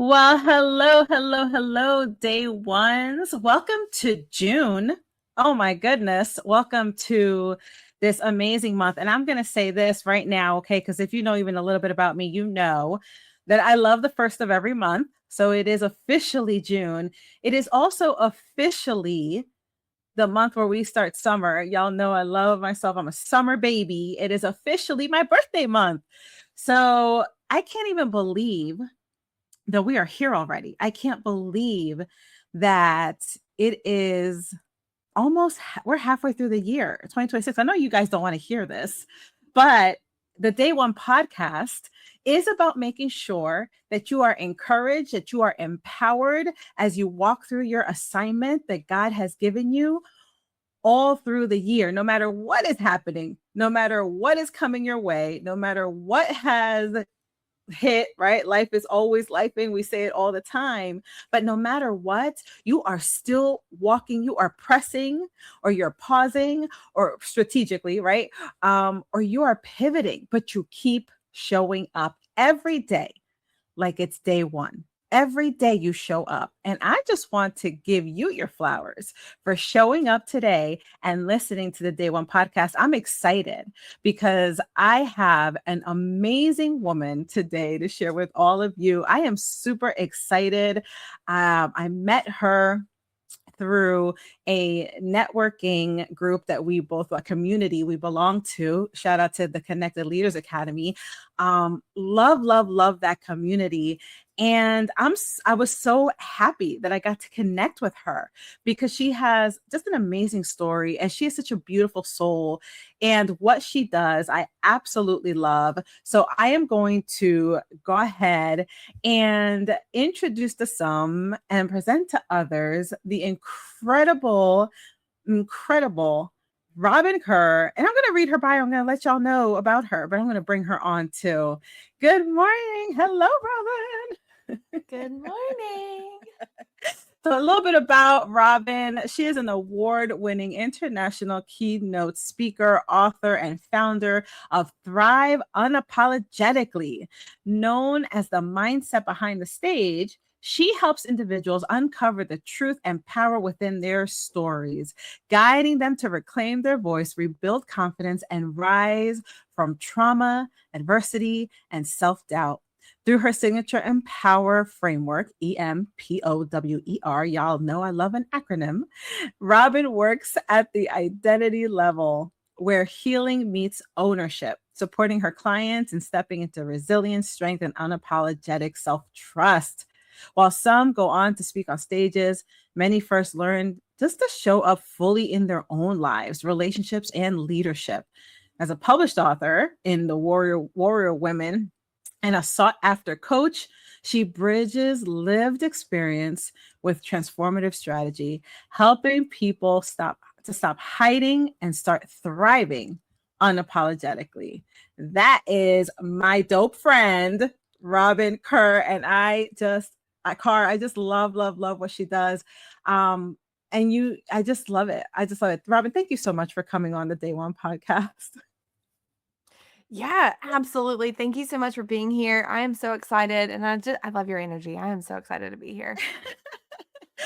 Well, hello, hello, hello, day ones. Welcome to June. Oh my goodness. Welcome to this amazing month. And I'm going to say this right now, okay? Because if you know even a little bit about me, you know that I love the first of every month. So it is officially June. It is also officially the month where we start summer. Y'all know I love myself. I'm a summer baby. It is officially my birthday month. So I can't even believe that we are here already. I can't believe that it is we're halfway through the year 2026. I know you guys don't want to hear this, but the Day One podcast is about making sure that you are encouraged, that you are empowered as you walk through your assignment that God has given you all through the year, no matter what is happening, no matter what is coming your way, no matter what has hit, right? Life is always lifing. We say it all the time. But no matter what, you are still walking, you are pressing, or you're pausing, or strategically, right? Or you are pivoting, but you keep showing up every day like it's day one. Every day you show up. And I just want to give you your flowers for showing up today and listening to the Day One podcast. I'm excited because I have an amazing woman today to share with all of you. I am super excited. I met her through a networking group that a community we belong to. Shout out to the Connected Leaders Academy. Love that community. And I was so happy that I got to connect with her because she has just an amazing story and she is such a beautiful soul. And what she does, I absolutely love. So I am going to go ahead and introduce to some and present to others the incredible Robin Carr. And I'm going to read her bio. I'm going to let y'all know about her, but I'm going to bring her on too. Good morning. Hello, Robin. Good morning. So, a little bit about Robin. She is an award winning international keynote speaker, author, and founder of Thrive Unapologetically. Known as the mindset behind the stage, she helps individuals uncover the truth and power within their stories, guiding them to reclaim their voice, rebuild confidence, and rise from trauma, adversity, and self doubt. Through her signature Empower framework, EMPOWER, y'all know I love an acronym, Robin works at the identity level where healing meets ownership, supporting her clients and stepping into resilience, strength, and unapologetic self trust. While some go on to speak on stages, many first learn just to show up fully in their own lives, relationships, and leadership. As a published author in the Warrior Women and a sought after coach, she bridges lived experience with transformative strategy, helping people stop hiding and start thriving unapologetically. That is my dope friend, Robin Carr. And I just love what she does. I just love it. I just love it. Robin, thank you so much for coming on the Day One podcast. Yeah, absolutely. Thank you so much for being here. I am so excited and I love your energy. I am so excited to be here.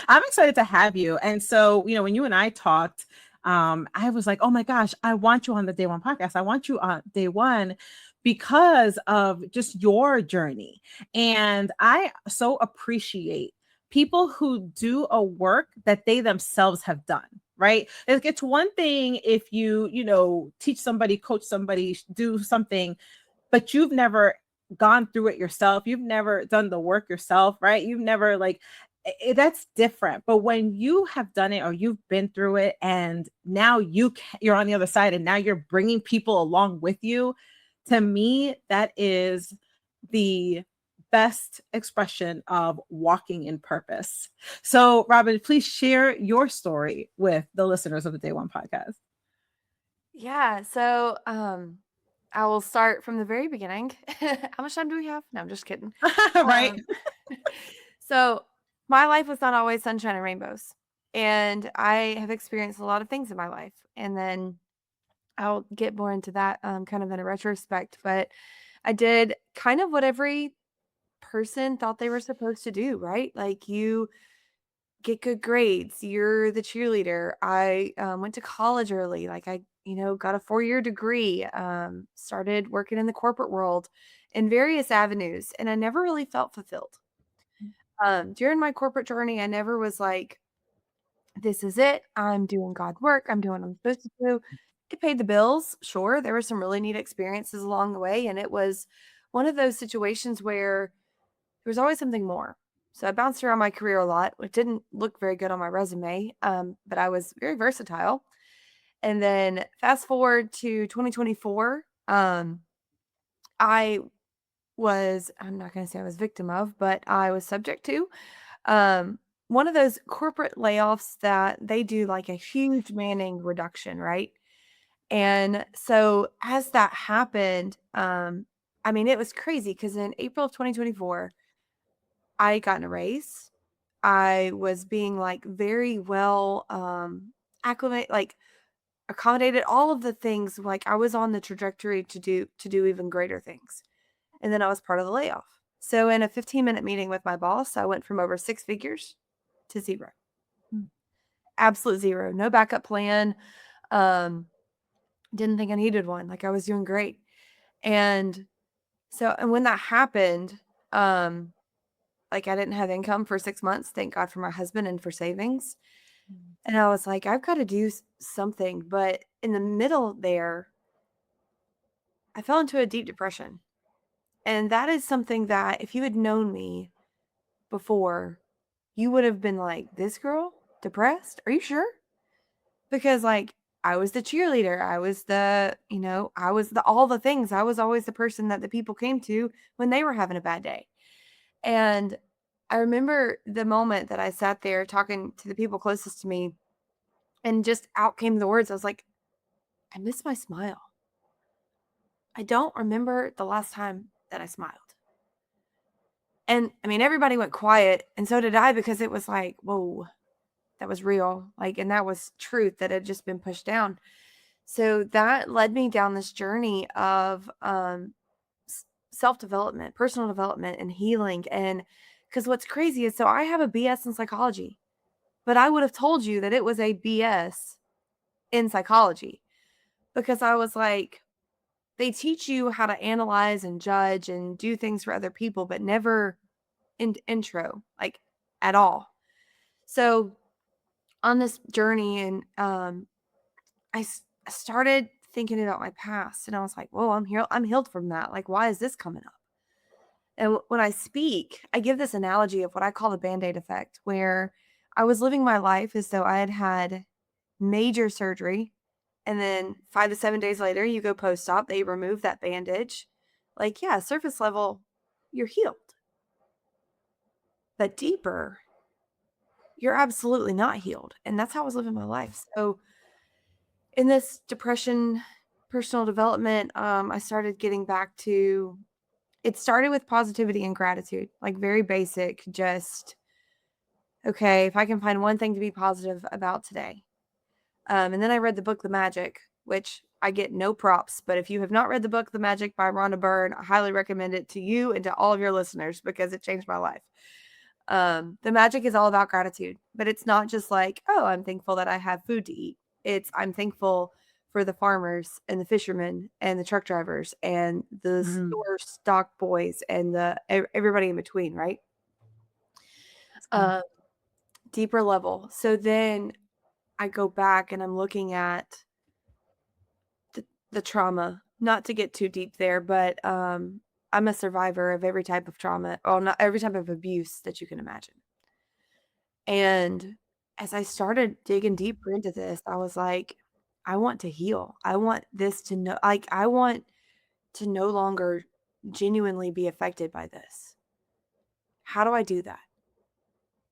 I'm excited to have you. And so, when you and I talked, I was like, oh my gosh, I want you on the Day One podcast. I want you on Day One because of just your journey. And I so appreciate people who do a work that they themselves have done. Right. It's one thing if teach somebody, coach somebody, do something, but you've never gone through it yourself. You've never done the work yourself, right? You've never that's different. But when you have done it or you've been through it and now you're on the other side and now you're bringing people along with you, to me that is the best expression of walking in purpose. So, Robin, please share your story with the listeners of the Day One podcast. Yeah, so I will start from the very beginning. How much time do we have? No, I'm just kidding. Right. Um so my life was not always sunshine and rainbows. And I have experienced a lot of things in my life. And then I'll get more into that kind of in a retrospect, but I did kind of what every person thought they were supposed to do, right? Like you get good grades, you're the cheerleader. I went to college early, like I, got a 4-year degree, started working in the corporate world in various avenues, and I never really felt fulfilled. During my corporate journey, I never was like, this is it. I'm doing God work. I'm doing what I'm supposed to do. It paid the bills. Sure. There were some really neat experiences along the way. And it was one of those situations where there was always something more. So I bounced around my career a lot, which didn't look very good on my resume, but I was very versatile. And then fast forward to 2024, I I'm not going to say I was victim of, but I was subject to um, one of those corporate layoffs that they do like a huge manning reduction, right? And so as that happened, I mean, it was crazy because in April of 2024, I got in a raise. I was being like very well acclimated, like accommodated, all of the things. Like I was on the trajectory to do even greater things. And then I was part of the layoff. So in a 15-minute meeting with my boss, I went from over 6 figures to zero. Absolute zero. No backup plan. Um, didn't think I needed one. Like I was doing great. And and when that happened, like I didn't have income for 6 months. Thank God for my husband and for savings. And I was like, I've got to do something. But in the middle there, I fell into a deep depression. And that is something that if you had known me before, you would have been like, this girl depressed? Are you sure? Because like I was the cheerleader. I was I was the all the things. I was always the person that the people came to when they were having a bad day. And I remember the moment that I sat there talking to the people closest to me and just out came the words. I was like, I miss my smile. I don't remember the last time that I smiled. And I mean, everybody went quiet, and so did I, because it was like, whoa, that was real. Like, and that was truth that had just been pushed down. So that led me down this journey of self-development, personal development, and healing. And because what's crazy is, so I have a BS in psychology, but I would have told you that it was a BS in psychology because I was like, they teach you how to analyze and judge and do things for other people, but never intro, like at all. So on this journey, and I started thinking about my past, and I was like, whoa, I'm healed from that. Like, why is this coming up? And when I speak, I give this analogy of what I call the Band-Aid effect, where I was living my life as though I had had major surgery. And then 5 to 7 days later, you go post-op, they remove that bandage. Like, yeah, surface level, you're healed. But deeper, you're absolutely not healed. And that's how I was living my life. So in this depression, personal development, I started getting back to it started with positivity and gratitude, like very basic, just okay, if I can find one thing to be positive about today. And then I read the book The Magic, which I get no props, but if you have not read the book The Magic by Rhonda Byrne, I highly recommend it to you and to all of your listeners because it changed my life. The magic is all about gratitude, but it's not just like, oh, I'm thankful that I have food to eat. It's I'm thankful for the farmers and the fishermen and the truck drivers and the Mhm. store stock boys and the everybody in between, right? That's good. Uh, deeper level. So then I go back and I'm looking at the trauma. Not to get too deep there, but I'm a survivor of every type of trauma, or not every type of abuse that you can imagine. And as I started digging deeper into this, I was like, I want to heal. I want this to know, like, I want to no longer genuinely be affected by this. How do I do that?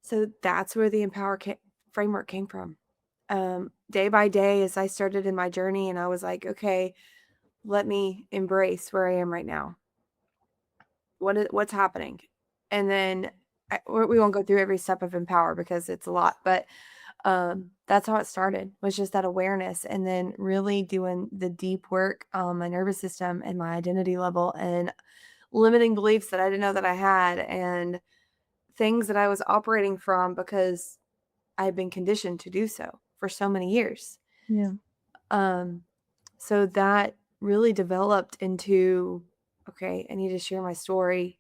So that's where the framework came from. Day by day, as I started in my journey, and I was like, okay, let me embrace where I am right now. What's happening? And then we won't go through every step of Empower because it's a lot, but that's how it started, was just that awareness, and then really doing the deep work on my nervous system and my identity level, and limiting beliefs that I didn't know that I had, and things that I was operating from because I had been conditioned to do so for so many years. Yeah. Um, so that really developed into, okay, I need to share my story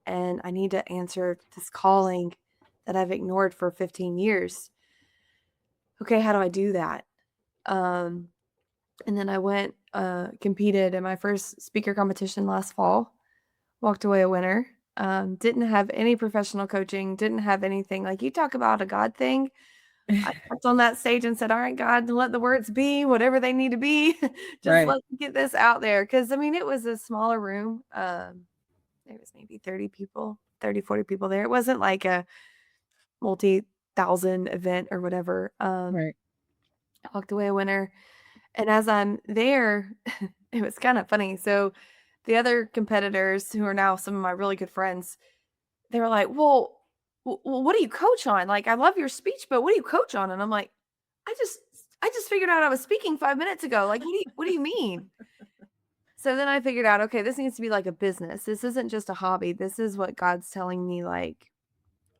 and I need to answer this calling that I've ignored for 15 years. Okay, how do I do that? And then I went, competed in my first speaker competition last fall, walked away a winner. Didn't have any professional coaching, didn't have anything. Like, you talk about a God thing. I stepped on that stage and said, all right, God, let the words be whatever they need to be. Just Right. let me get this out there. Cause I mean, it was a smaller room. There was maybe 30 people, 30, 40 people there. It wasn't like a multi-thousand event or whatever. Right. I walked away a winner. And as I'm there, it was kind of funny. So the other competitors who are now some of my really good friends, they were like, well, what do you coach on? Like, I love your speech, but what do you coach on? And I'm like, I just I just figured out I was speaking 5 minutes ago. Like, what do you mean? So then I figured out, okay, this needs to be like a business. This isn't just a hobby. This is what God's telling me, like,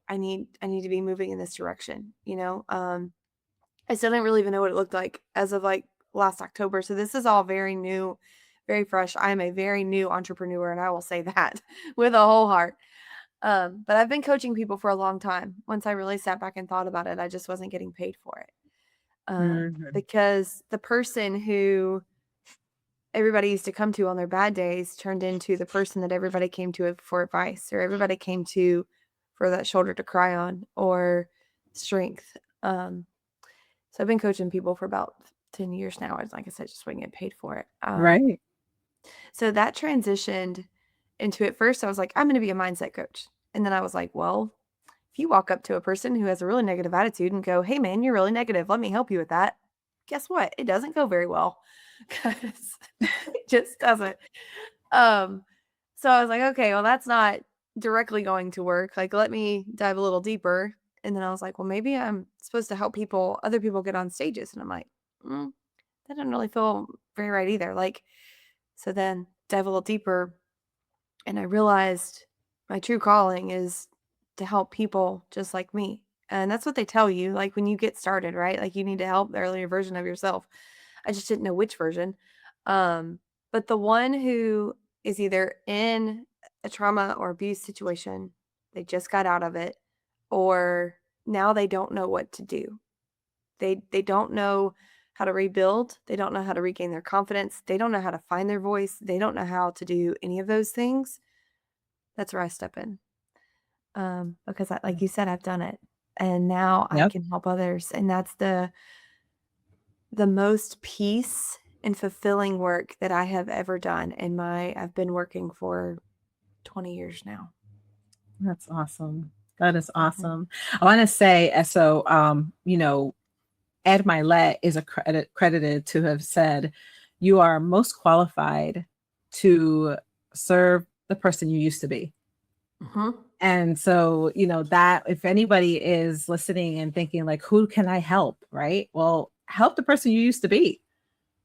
I need to be moving in this direction, you know? I still didn't really even know what it looked like as of like last October. So this is all very new, very fresh. I am a very new entrepreneur, and I will say that with a whole heart. But I've been coaching people for a long time. Once I really sat back and thought about it, I just wasn't getting paid for it. Mhm. Because the person who everybody used to come to on their bad days turned into the person that everybody came to for advice, or everybody came to for that shoulder to cry on, or strength. So I've been coaching people for about 10 years now. Like I said, just wouldn't get paid for it. Right. So that transitioned into, at first I was like, I'm going to be a mindset coach. And then I was like, well, if you walk up to a person who has a really negative attitude and go, hey man, you're really negative, let me help you with that. Guess what? It doesn't go very well, because it just doesn't. Um, so I was like, okay, well, that's not directly going to work. Like, let me dive a little deeper. And then I was like, well, maybe I'm supposed to help other people get on stages. And I'm like, that doesn't really feel very right either. Like, so then dive a little deeper, and I realized my true calling is to help people just like me. And that's what they tell you, like when you get started, right? Like, you need to help the earlier version of yourself. I just didn't know which version. But the one who is either in a trauma or abuse situation, they just got out of it, or now they don't know what to do. They don't know how to rebuild. They don't know how to regain their confidence. They don't know how to find their voice. They don't know how to do any of those things. That's where I step in. Because like you said, I've done it, and now I Yep. can help others. And that's the most peace and fulfilling work that I have ever done I've been working for 20 years now. That's awesome. That is Mhm. awesome. I want to say, so, Ed Milet is credited to have said, you are most qualified to serve the person you used to be. Mhm. And so, that if anybody is listening and thinking like, who can I help? Right. Well, help the person you used to be.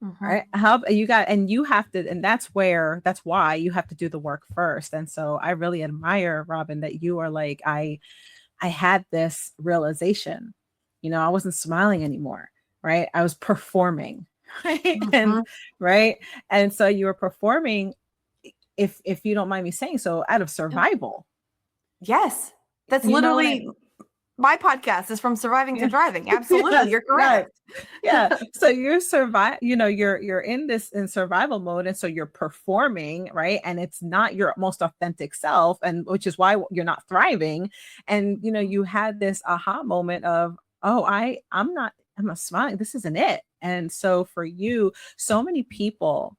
Mhm. Right. Help you got, and you have to, and that's why you have to do the work first. And so I really admire, Robin, that you are like, I had this realization, I wasn't smiling anymore, right? I was performing, right? And Mhm. right. And so you were performing, if you don't mind me saying so, out of survival. Yes. That's You know what I literally my podcast is From Surviving to yeah. Thriving. Absolutely. Yes, You're right. correct. Yeah. So you're you're in this in survival mode. And so you're performing, right? And it's not your most authentic self, and which is why you're not thriving. And you had this aha moment of, oh, I'm not smiling. This isn't it. And so for you, so many people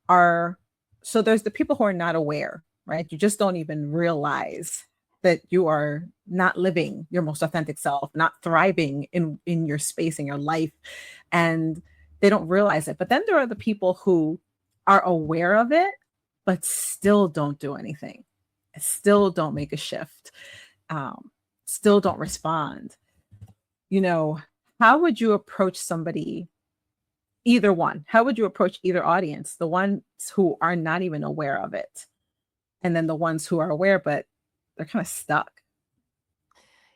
are so there's the people who are not aware, right? You just don't even realize that you are not living your most authentic self, not thriving in your space in your life, and they don't realize it. But then there are the people who are aware of it but still don't do anything, still don't make a shift, um, still don't respond. You know, how would you approach somebody, either one? How would you approach either audience, the ones who are not even aware of it? and then the ones who are aware, but they're kind of stuck.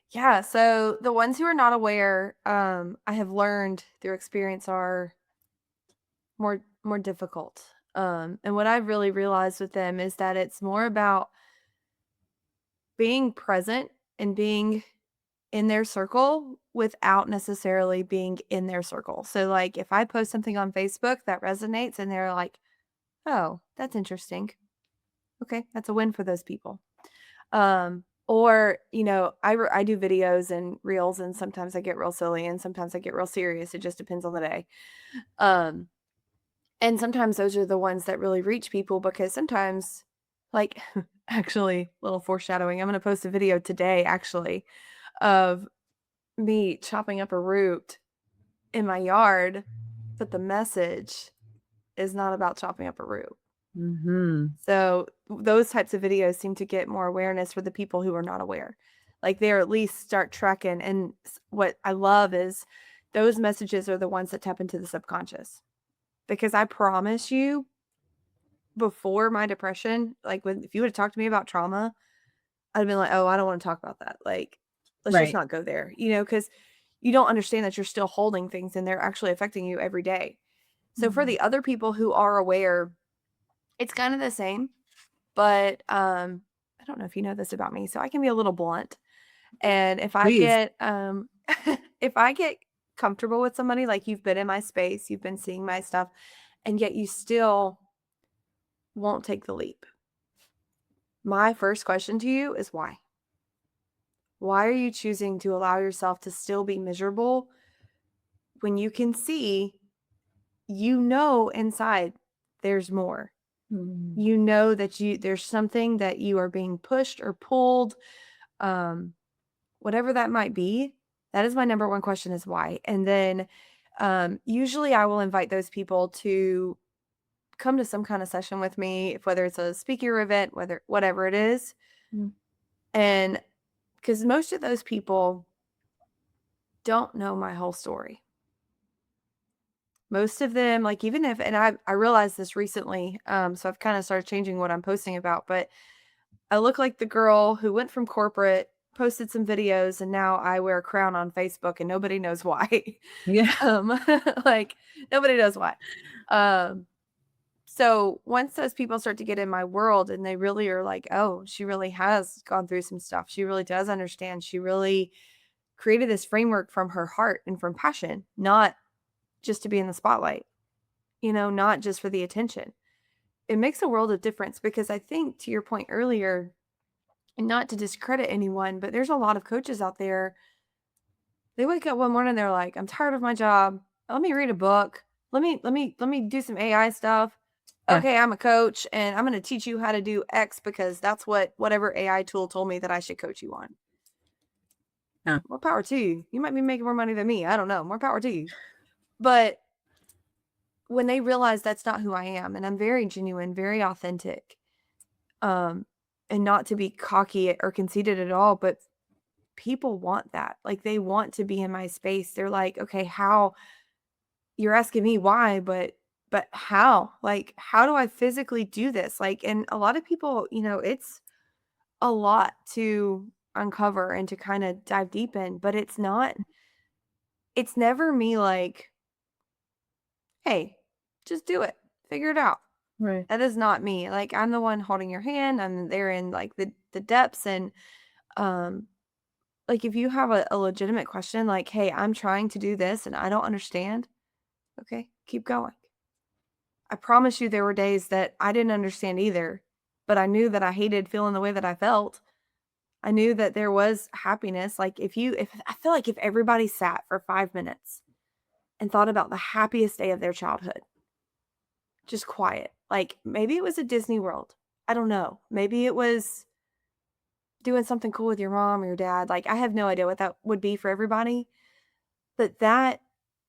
Yeah, so the ones who are not aware, I have learned through experience are more difficult. And what I've really realized with them is that it's more about being present and being in their circle without necessarily being in their circle. So like if I post something on Facebook that resonates and they're like, "Oh, that's interesting." Okay, that's a win for those people. Or, I do videos and reels, and sometimes I get real silly and sometimes I get real serious. It just depends on the day. Um, and sometimes those are the ones that really reach people because sometimes, like, actually, little foreshadowing, I'm going to post a video today, actually, of me chopping up a root in my yard, but the message is not about chopping up a root. Mm-hmm. So those types of videos seem to get more awareness for the people who are not aware. Like they're at least start tracking. And what I love is those messages are the ones that tap into the subconscious. Because I promise you, before my depression, like if you would have talked to me about trauma, I'd have been like, oh, I don't want to talk about that. Like, let's just Right. not go there, because you don't understand that you're still holding things and they're actually affecting you every day. So for the other people who are aware, it's kind of the same. But I don't know if you know this about me, so I can be a little blunt. And if I Please. get if I get comfortable with somebody, like you've been in my space, you've been seeing my stuff, and yet you still won't take the leap. My first question to you is why? Why are you choosing to allow yourself to still be miserable when you can see, inside there's more? Mm. You know that there's something that you are being pushed or pulled, um, whatever that might be. That is my number one question is why. And then usually I will invite those people to come to some kind of session with me, whether it's a speaker event, whatever it is. Mm. And because most of those people don't know my whole story. Most of them, like even if, and I realized this recently, so I've kind of started changing what I'm posting about, but I look like the girl who went from corporate, posted some videos, and now I wear a crown on Facebook and nobody knows why. Yeah. um, like nobody knows why. Um, so once those people start to get in my world and they really are like, oh, she really has gone through some stuff. She really does understand. She really created this framework from her heart and from passion, not just to be in the spotlight, not just for the attention. It makes a world of difference because I think to your point earlier, and not to discredit anyone, but there's a lot of coaches out there. They wake up one morning, they're like, I'm tired of my job. Let me read a book. Let me do some AI stuff. Yeah. Okay, I'm a coach and I'm going to teach you how to do X because that's whatever AI tool told me that I should coach you on. Yeah. More power to you. You might be making more money than me. I don't know. More power to you. But when they realize that's not who I am and I'm very genuine, very authentic, um, and not to be cocky or conceited at all, but people want that. Like they want to be in my space. They're like, okay, how you're asking me why, but how? Like, how do I physically do this? Like, and a lot of people, it's a lot to uncover and to kind of dive deep in, but it's never me like, hey, just do it, figure it out. Right. That is not me. Like, I'm the one holding your hand. I'm there in like the depths. And um like if you have a legitimate question like, hey, I'm trying to do this and I don't understand, okay, keep going. I promise you there were days that I didn't understand either, but I knew that I hated feeling the way that I felt. I knew that there was happiness. Like if I feel like if everybody sat for 5 minutes and thought about the happiest day of their childhood, just quiet. Like maybe it was a Disney World. I don't know. Maybe it was doing something cool with your mom or your dad. Like I have no idea what that would be for everybody. But that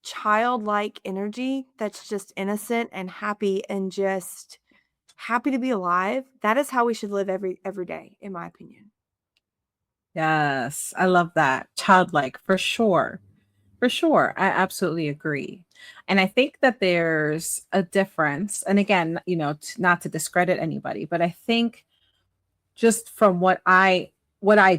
childlike energy that's just innocent and happy and just happy to be alive, that is how we should live every day, in my opinion. Yes. I love that. Childlike, for sure. For sure. I absolutely agree. And I think that there's a difference. And again, not to discredit anybody, but I think just from what I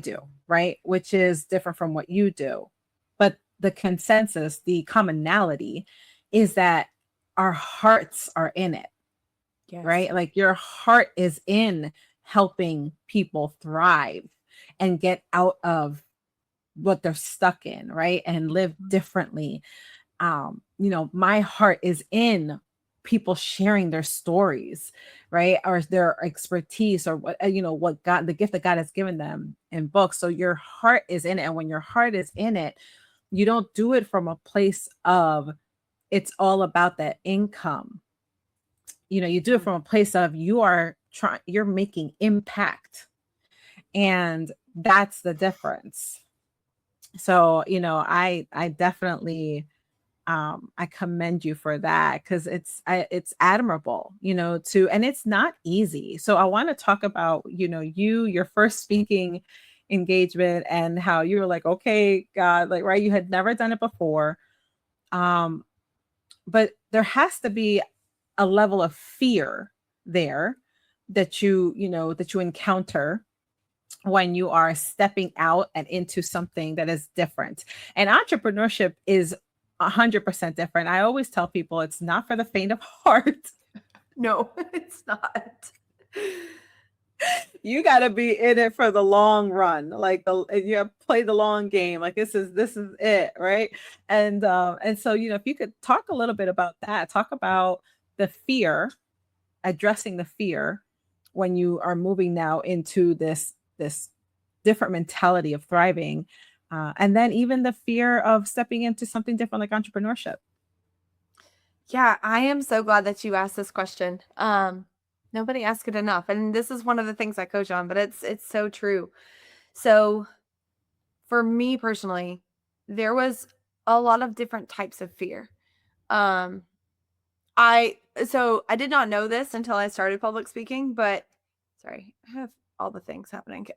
do, right? Which is different from what you do. But the consensus, the commonality is that our hearts are in it, Yes. right? Like your heart is in helping people thrive and get out of what they're stuck in, right? And live differently. My heart is in people sharing their stories, right? Or their expertise or what, what God, the gift that God has given them in books. So your heart is in it. And when your heart is in it, you don't do it from a place of it's all about that income. You do it Mhm. from a place of you're making impact. And that's the difference. So, I definitely I commend you for that because it's admirable, and it's not easy. So I want to talk about, your first speaking engagement and how you were like, okay, God, like, right, you had never done it before. Um, but there has to be a level of fear there that you encounter when you are stepping out and into something that is different. And entrepreneurship is 100% different. I always tell people it's not for the faint of heart. No, it's not. You got to be in it for the long run. Like you play the long game. Like this is it, right? And so if you could talk a little bit about that, talk about the fear, addressing the fear when you are moving now into this different mentality of thriving, and then even the fear of stepping into something different like entrepreneurship. Yeah, I am so glad that you asked this question. Nobody asked it enough, and this is one of the things I coach on, but it's so true. So for me personally, there was a lot of different types of fear. Um, I did not know this until I started public speaking, but sorry, I have all the things happening.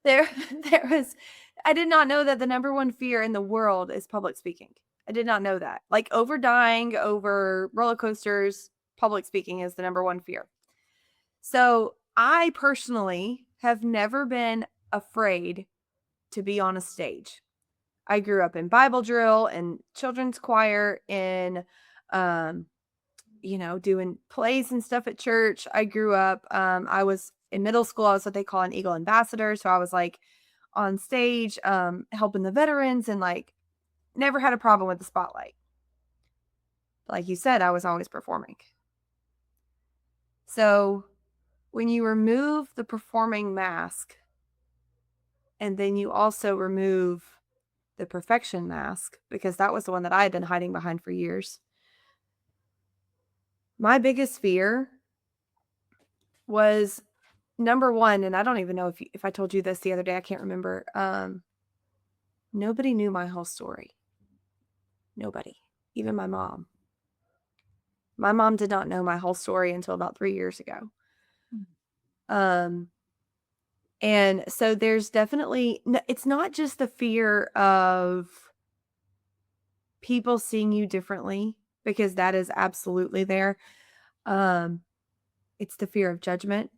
There there was I did not know that the number one fear in the world is public speaking. I did not know that. Like over dying, over roller coasters, public speaking is the number one fear. So, I personally have never been afraid to be on a stage. I grew up in Bible drill and children's choir in um doing plays and stuff at church. I grew up, I was in middle school, I was what they call an Eagle Ambassador. So I was like on stage, helping the veterans and like never had a problem with the spotlight. Like you said, I was always performing. So when you remove the performing mask and then you also remove the perfection mask, because that was the one that I had been hiding behind for years, my biggest fear was number one, and I don't even know if I told you this the other day, I can't remember. Nobody knew my whole story. Nobody. Even my mom. My mom did not know my whole story until about 3 years ago. Um, and so there's definitely it's not just the fear of people seeing you differently, because that is absolutely there. Um, it's the fear of judgment.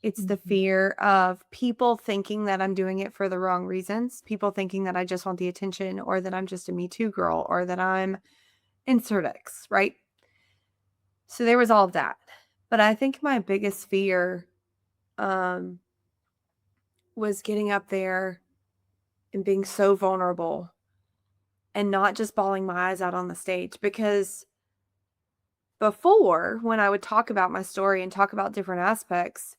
It's the Mhm. fear of people thinking that I'm doing it for the wrong reasons, people thinking that I just want the attention, or that I'm just a Me Too girl, or that I'm insert X, right? So there was all of that. But I think my biggest fear um, was getting up there and being so vulnerable and not just bawling my eyes out on the stage. Because before, when I would talk about my story and talk about different aspects,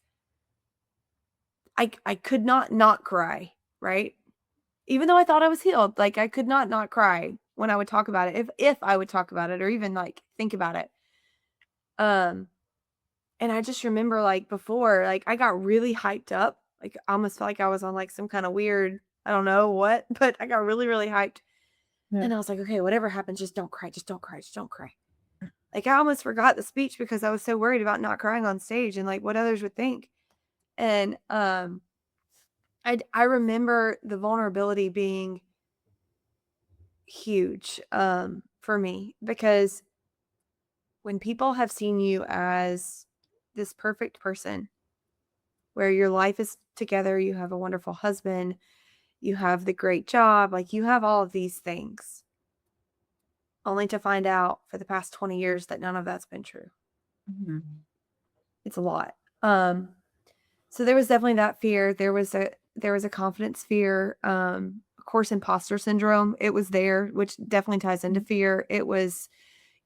I could not cry, right? Even though I thought I was healed, like I could not cry when I would talk about it, if I would talk about it or even like think about it. Um, and I just remember like before, like I got really hyped up. Like I almost felt like I was on like some kind of weird, I don't know what, but I got really, really hyped. Yeah. And I was like, okay, whatever happens, just don't cry, just don't cry, just don't cry. Like I almost forgot the speech because I was so worried about not crying on stage and like what others would think. And I remember the vulnerability being huge for me, because when people have seen you as this perfect person where your life is together, you have a wonderful husband, you have the great job, like you have all of these things, only to find out for the past 20 years that none of that's been true. Mhm. It's a lot. So there was definitely that fear. There was a confidence fear. Of course, imposter syndrome. It was there, which definitely ties into fear. It was,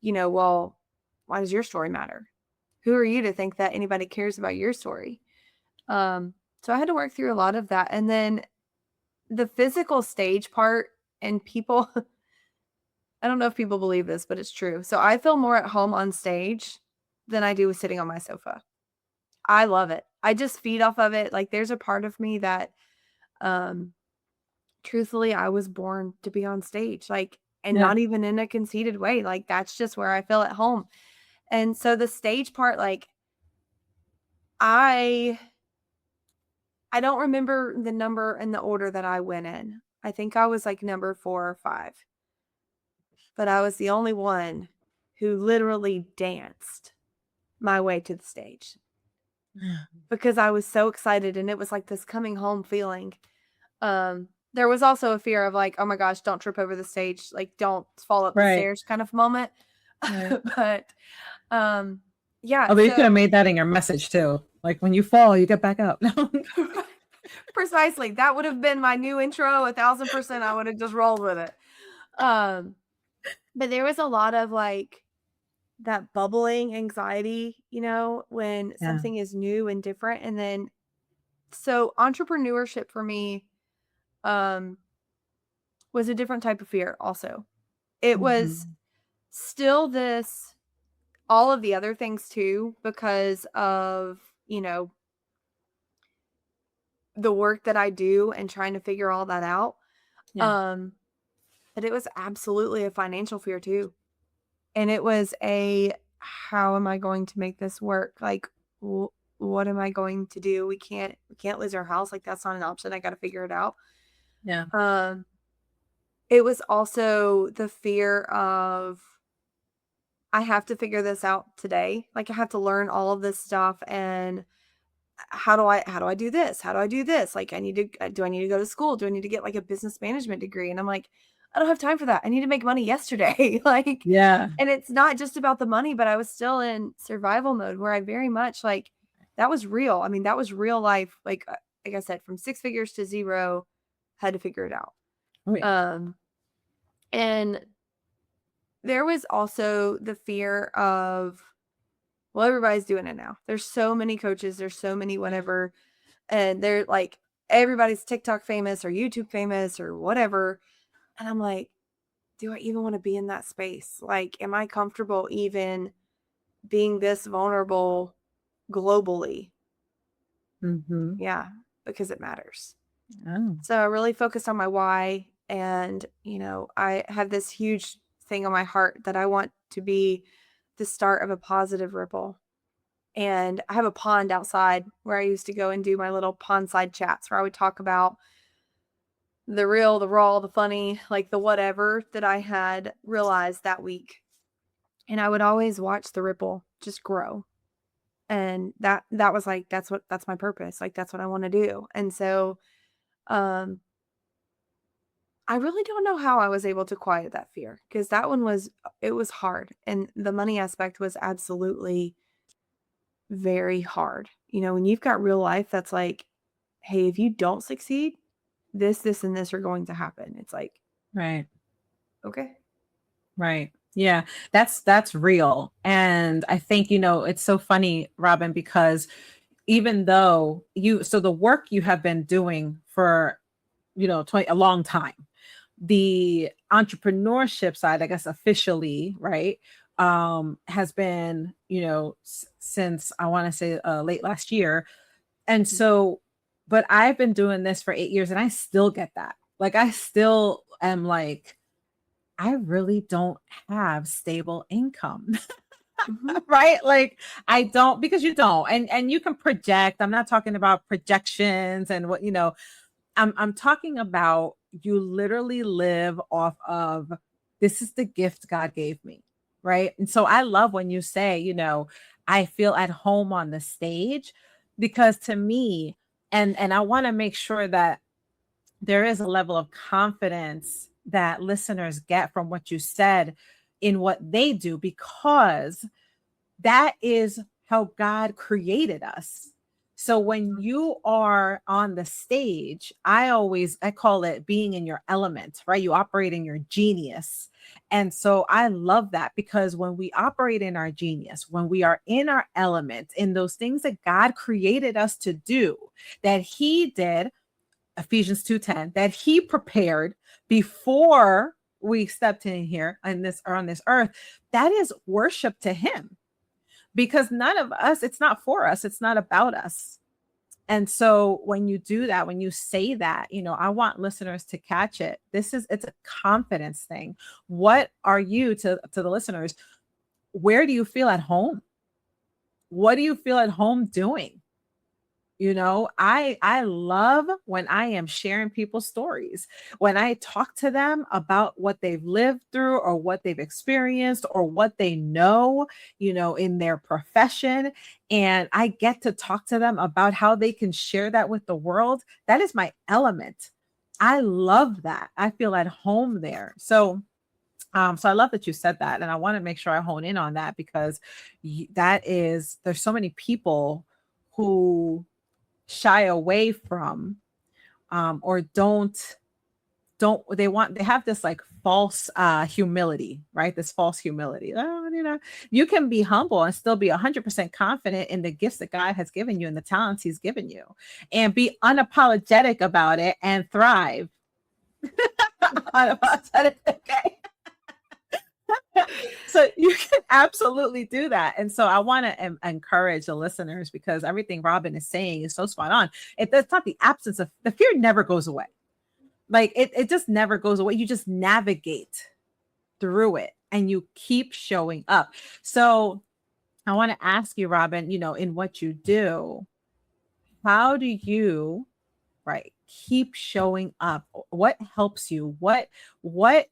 well, why does your story matter? Who are you to think that anybody cares about your story? So I had to work through a lot of that. And then the physical stage part, and people, I don't know if people believe this, but it's true. So I feel more at home on stage than I do with sitting on my sofa. I love it. I just feed off of it. Like there's a part of me that um truthfully I was born to be on stage. Like, and Yeah. not even in a conceited way. Like that's just where I feel at home. And so the stage part, like I I don't remember the number and the order that I went in. I think I was like number 4 or 5. But I was the only one who literally danced my way to the stage because I was so excited, and it was like this coming home feeling. There was also a fear of like, oh my gosh, don't trip over the stage, like don't fall up the Right. stairs kind of moment. Right. But yeah, Although you could have so made that in your message too. Like when you fall, you get back up. precisely that would have been my new intro 1,000%. I would have just rolled with it. Um, but there was a lot of like that bubbling anxiety, when Yeah. something is new and different. And then, so entrepreneurship for me, um, was a different type of fear also. It was Mhm. still this, all of the other things too, because of, you know, the work that I do and trying to figure all that out. Yeah. Um, but it was absolutely a financial fear too. And it was a, how am I going to make this work? Like, what am I going to do? We can't lose our house. Like, that's not an option. I got to figure it out. Yeah. Um, it was also the fear of, I have to figure this out today. Like, I have to learn all of this stuff, and how do I do this? How do I do this? Like, do I need to go to school? Do I need to get like a business management degree? And I'm like, I don't have time for that. I need to make money yesterday. Like, Yeah. and it's not just about the money, but I was still in survival mode where I very much like, that was real. I mean, that was real life. Like I said, from 6 figures to zero, had to figure it out. Oh yeah. Um, and there was also the fear of, well, everybody's doing it now. There's so many coaches, there's so many whatever, and they're like, everybody's TikTok famous or YouTube famous or whatever. And I'm like, do I even want to be in that space? Like, am I comfortable even being this vulnerable globally? Mhm. Yeah, because it matters. Oh. So I really focused on my why. And, I have this huge thing on my heart that I want to be the start of a positive ripple. And I have a pond outside where I used to go and do my little pond side chats where I would talk about the real, the raw, the funny, like the whatever that I had realized that week. And I would always watch the ripple just grow. And that was like, that's my purpose. Like that's what I want to do. And so um I really don't know how I was able to quiet that fear, because that one was, it was hard. And the money aspect was absolutely very hard. When you've got real life that's like, hey, if you don't succeed, this, and this are going to happen. It's like, Right. okay. Right. Yeah. That's real. And I think, it's so funny, Robin, because even though so the work you have been doing for, 20, a long time, the entrepreneurship side, I guess officially, right, has been, since I want to say late last year. And so, but I've been doing this for 8 years and I still get that. Like, I still am like, I really don't have stable income. Mhm. Right? Like I don't, because you don't. And you can project. I'm not talking about projections and what, I'm talking about you literally live off of, this is the gift God gave me. Right? And so I love when you say, I feel at home on the stage, because to me, and I want to make sure that there is a level of confidence that listeners get from what you said in what they do, because that is how God created us. So when you are on the stage, I call it being in your element, right? You operate in your genius. And so I love that, because when we operate in our genius, when we are in our element, in those things that God created us to do, that he did, Ephesians 2:10, that he prepared before we stepped in here on this, or on this earth, that is worship to him, because none of us, it's not for us, it's not about us. And so when you do that, when you say that, I want listeners to catch it. It's a confidence thing. What are you, to the listeners, where do you feel at home? What do you feel at home doing? I love when I am sharing people's stories, when I talk to them about what they've lived through, or what they've experienced, or what they know, in their profession, and I get to talk to them about how they can share that with the world. That is my element. I love that. I feel at home there. So I love that you said that, and I want to make sure I hone in on that, because there's so many people who shy away from, or they have this like false humility, right? This false humility. Oh, you can be humble and still be 100% confident in the gifts that God has given you and the talents he's given you, and be unapologetic about it and thrive. Unapologetic, okay? So you can absolutely do that. And so I want to encourage the listeners, because everything Robin is saying is so spot on. It's not the absence of the fear, never goes away. Like it just never goes away. You just navigate through it and you keep showing up. So I want to ask you, Robin, in what you do, how do you, right, keep showing up? What helps you? What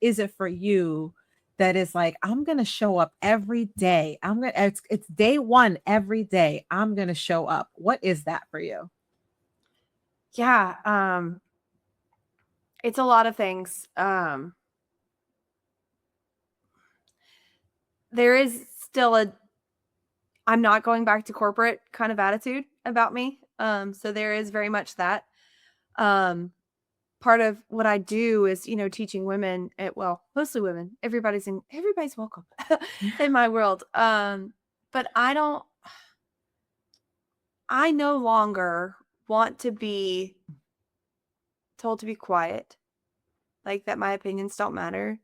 is it for you that is like, I'm going to show up every day. It's day one every day. I'm going to show up. What is that for you? Yeah, it's a lot of things. There is still I'm not going back to corporate kind of attitude about me. So there is very much that. Um, Part of what I do is, teaching women, well, mostly women. Everybody's welcome in my world. But I no longer want to be told to be quiet, like that my opinions don't matter,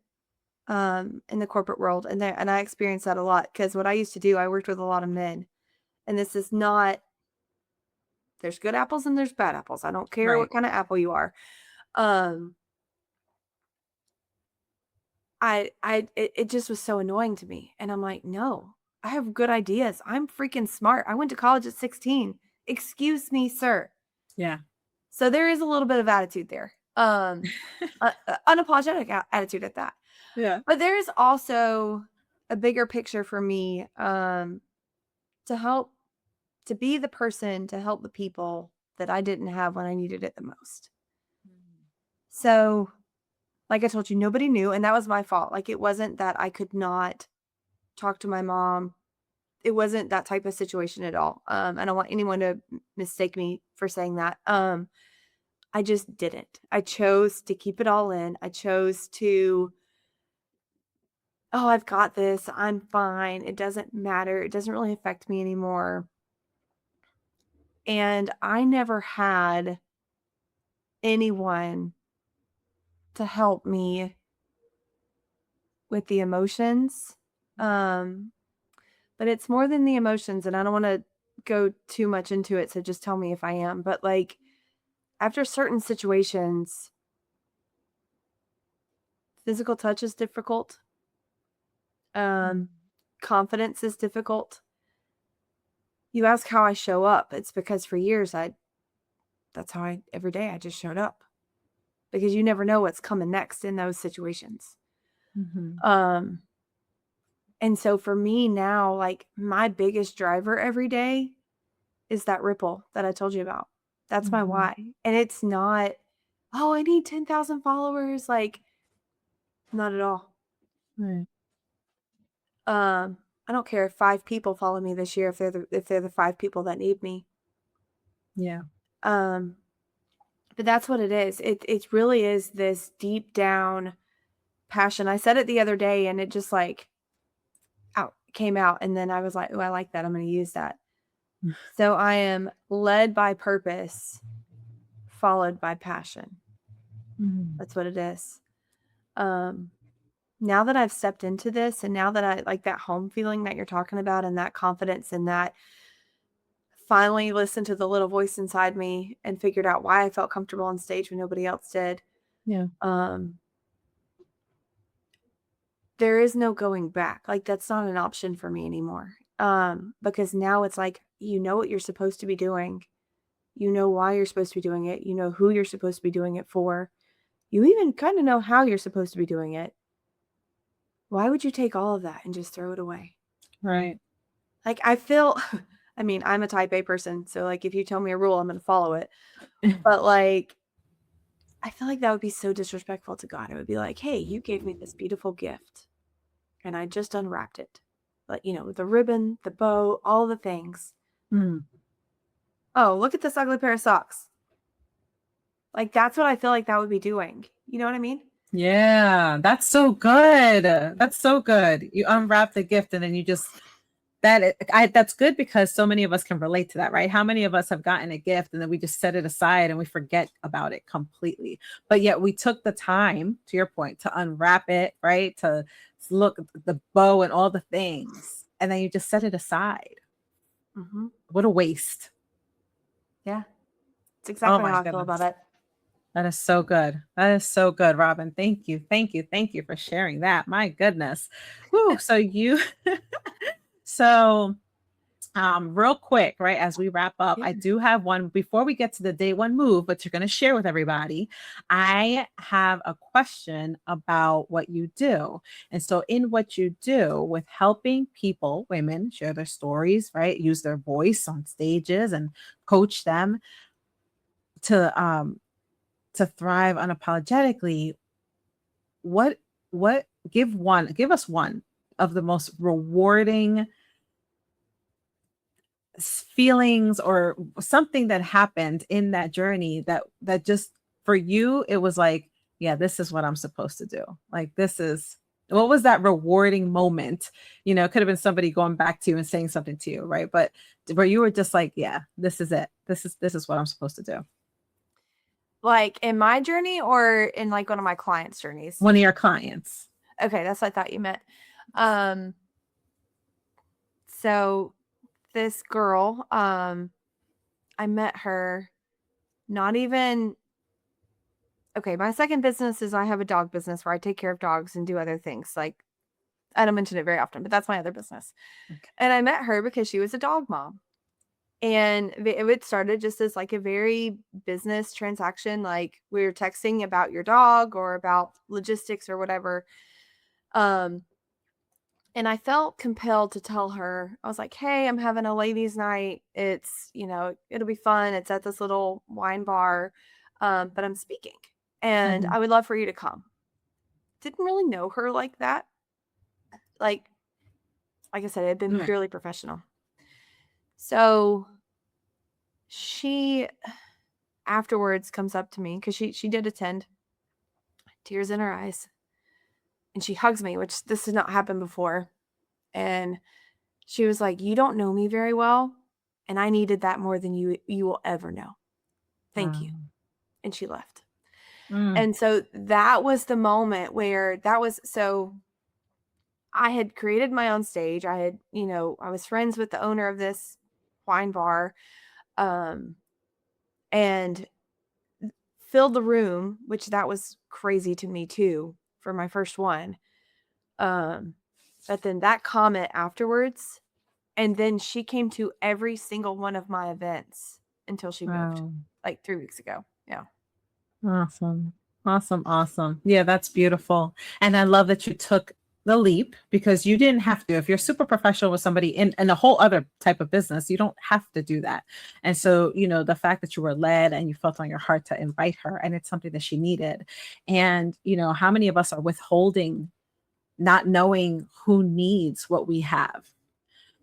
in the corporate world. And I experience that a lot, because what I used to do, I worked with a lot of men, and this is not, there's good apples and there's bad apples. I don't care Right. what kind of apple you are. Um, it just was so annoying to me. And I'm like, no, I have good ideas. I'm freaking smart. I went to college at 16. Excuse me, sir. Yeah. So there is a little bit of attitude there. Unapologetic attitude at that. Yeah. But there is also a bigger picture for me, to help, to be the person to help the people that I didn't have when I needed it the most. So, like I told you, nobody knew, and that was my fault. Like, it wasn't that I could not talk to my mom. It wasn't that type of situation at all. I don't want anyone to mistake me for saying that. I just didn't. I chose to keep it all in. I chose to, oh, I've got this. I'm fine. It doesn't matter. It doesn't really affect me anymore. And I never had anyone to help me with the emotions. Um, but it's more than the emotions, and I don't want to go too much into it, so just tell me if I am. But like, after certain situations, physical touch is difficult. Mm. Confidence is difficult. You ask how I show up. It's because for years that's how every day I just showed up, because you never know what's coming next in those situations. Mhm. Um, and so for me now, like, my biggest driver every day is that ripple that I told you about. That's my Mhm. why. And it's not, oh, I need 10,000 followers. Like, not at all. Right. I don't care if 5 people follow me this year if they're the 5 people that need me. Yeah. Um, but that's what it is. It really is this deep down passion. I said it the other day and it just like out came out, and then I was like, "Oh, I like that. I'm going to use that." So I am led by purpose, followed by passion. Mhm. That's what it is. Um, now that I've stepped into this, and now that I like that home feeling that you're talking about, and that confidence, and that finally listened to the little voice inside me and figured out why I felt comfortable on stage when nobody else did. Yeah. Um, there is no going back. Like, that's not an option for me anymore. Because now it's like, you know what you're supposed to be doing. You know why you're supposed to be doing it. You know who you're supposed to be doing it for. You even kind of know how you're supposed to be doing it. Why would you take all of that and just throw it away? Right. Like, I feel, I mean, I'm a type A person. So, like, if you tell me a rule, I'm going to follow it. But, like, I feel like that would be so disrespectful to God. It would be like, hey, you gave me this beautiful gift and I just unwrapped it. Like, the ribbon, the bow, all the things. Mm. Oh, look at this ugly pair of socks. Like, that's what I feel like that would be doing. You know what I mean? Yeah, that's so good. That's so good. You unwrap the gift and then you just that's good because so many of us can relate to that, right? How many of us have gotten a gift and then we just set it aside and we forget about it completely. But yet we took the time, to your point, to unwrap it, right? To look at the bow and all the things, and then you just set it aside. Mm-hmm. What a waste. Yeah. It's Oh exactly my how I feel about goodness. it. That is so good. That is so good, Robin. Thank you. Thank you. Thank you for sharing that. My goodness. Woo. So so real quick, right, as we wrap up, Yeah. I do have one before we get to the day one move, but you're going to share with everybody. I have a question about what you do. And so, in what you do with helping people, women, share their stories, right, use their voice on stages and coach them to thrive unapologetically, what give us one of the most rewarding feelings or something that happened in that journey that just for you it was like, yeah, this is what I'm supposed to do. Like, this is what was that rewarding moment? It could have been somebody going back to you and saying something to you, right? But where you were just like, yeah, this is it. This is what I'm supposed to do. Like, in my journey or in like one of my clients' journeys? One of your clients. Okay, that's what I thought you meant. Um, so this girl, I met her not even okay, my second business is I have a dog business where I take care of dogs and do other things. Like, I don't mention it very often, but that's my other business. Okay. And I met her because she was a dog mom. And it started just as like a very business transaction. Like, we were texting about your dog or about logistics or whatever. Um, and I felt compelled to tell her, I was like, hey, I'm having a ladies' night. It'll be fun. It's at this little wine bar, but I'm speaking and Mhm. I would love for you to come. Didn't really know her like that. Like I said, it had been Right. purely professional. So she afterwards comes up to me because she did attend, tears in her eyes, and she hugs me, which this did not happen before. And she was like, "You don't know me very well, and I needed that more than you will ever know. Thank you." Wow. And she left. Mm. And so that was the moment where I had created my own stage. I was friends with the owner of this wine bar, um, and filled the room, which that was crazy to me too for my first one. Um, but then that comment afterwards, and then she came to every single one of my events until she moved, Wow. like 3 weeks ago. Yeah. Awesome. Awesome. Awesome. Yeah, that's beautiful. And I love that you took the leap because you didn't have to. If you're super professional with somebody in a whole other type of business, you don't have to do that. And so, the fact that you were led and you felt on your heart to invite her, and it's something that she needed. And, how many of us are withholding, not knowing who needs what we have?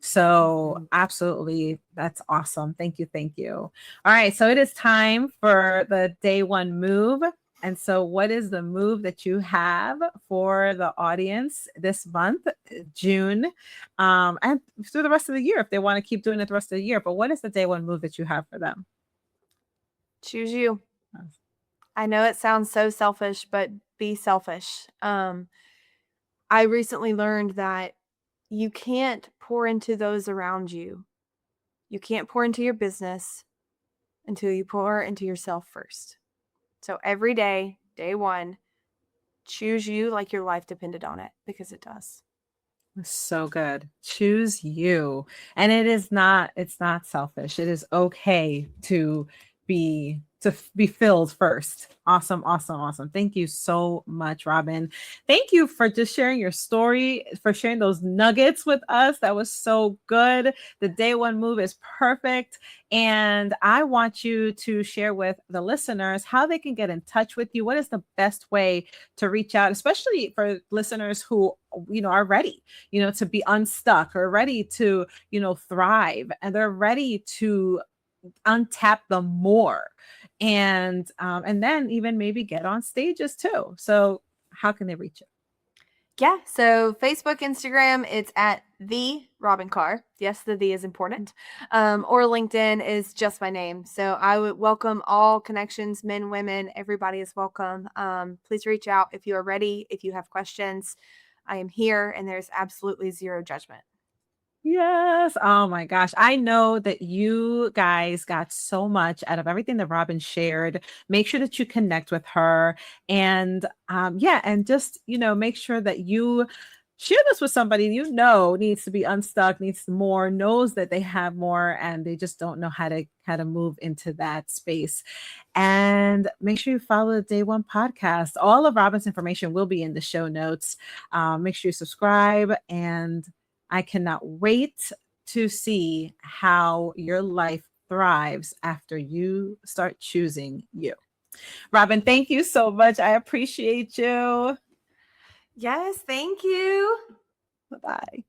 So, absolutely, that's awesome. Thank you. Thank you. All right. So, it is time for the day one move. And so, what is the move that you have for the audience this month, June, and through the rest of the year if they want to keep doing it the rest of the year? But what is the day one move that you have for them? Choose you. I know it sounds so selfish, but be selfish. I recently learned that you can't pour into those around you. You can't pour into your business until you pour into yourself first. So every day, day one, choose you like your life depended on it, because it does. So good. Choose you. And it's not selfish. It is okay to be filled first. Awesome, awesome, awesome. Thank you so much, Robin. Thank you for just sharing your story, for sharing those nuggets with us. That was so good. The day one move is perfect. And I want you to share with the listeners how they can get in touch with you. What is the best way to reach out, especially for listeners who, are ready, to be unstuck or ready to, thrive, and they're ready to untap them more, and then even maybe get on stages too. So how can they reach you? Yeah. So Facebook, Instagram, it's at the Robin Carr. Yes, the is important. Or LinkedIn is just my name. So I would welcome all connections, men, women, everybody is welcome. Please reach out if you are ready. If you have questions, I am here, and there's absolutely zero judgment. Yes. Oh my gosh. I know that you guys got so much out of everything that Robin shared. Make sure that you connect with her, and yeah, and just, make sure that you share this with somebody needs to be unstuck, needs more, knows that they have more, and they just don't know how to move into that space. And make sure you follow the Day One podcast. All of Robin's information will be in the show notes. Make sure you subscribe, and I cannot wait to see how your life thrives after you start choosing you. Robin, thank you so much. I appreciate you. Yes, thank you. Bye-bye.